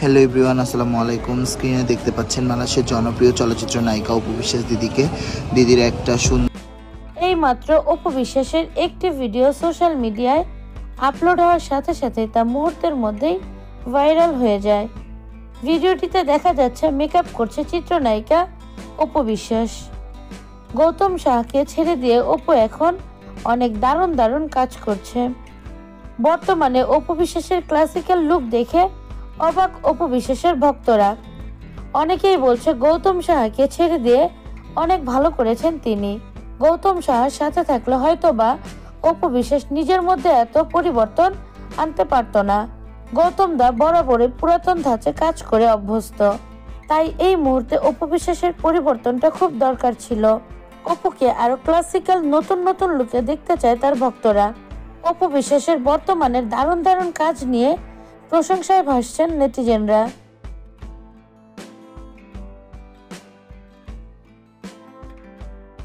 Hello everyone, আসসালামু আলাইকুম। স্ক্রিনে দেখতে পাচ্ছেন বাংলাদেশের জনপ্রিয় চলচ্চিত্র নায়িকা অপু বিশ্বাস দিদিকে। দিদির একটা সুন্দর এই মাত্র অপু বিশ্বাসের একটি ভিডিও সোশ্যাল মিডিয়ায় আপলোড হওয়ার সাথে সাথে তা মুহূর্তের মধ্যেই ভাইরাল হয়ে যায়। ভিডিওটিতে দেখা যাচ্ছে মেকআপ করছে চিত্রনায়িকা অপু বিশ্বাস। গৌতম শাহকে ছেড়ে দিয়ে অপু এখন অনেক দারুণ দারুণ কাজ করছে। বর্তমানে অপু বিশ্বাসের ক্লাসিক্যাল লুক দেখে অবাক অপু বিশ্বাসের ভক্তরা। অনেকেই বলছে গৌতম শাহকে ছেড়ে দিয়ে অনেক ভালো করেছেন তিনি। গৌতম শাহর সাথে থাকলে হয়তোবা অপু বিশ্বাস নিজের মধ্যে এত পরিবর্তন আনতে পারত না। গৌতম দা বরাবরই পুরাতন ধাঁচে কাজ করে অভ্যস্ত, তাই এই মুহূর্তে অপু বিশ্বাসের পরিবর্তনটা খুব দরকার ছিল। অপুকে আরো ক্লাসিক্যাল নতুন নতুন লুকে দেখতে চায় তার ভক্তরা। অপু বিশ্বাসের বর্তমানের দারুণ দারুণ কাজ নিয়ে প্রশংসায় ভাসছেন নেটিজেনরা।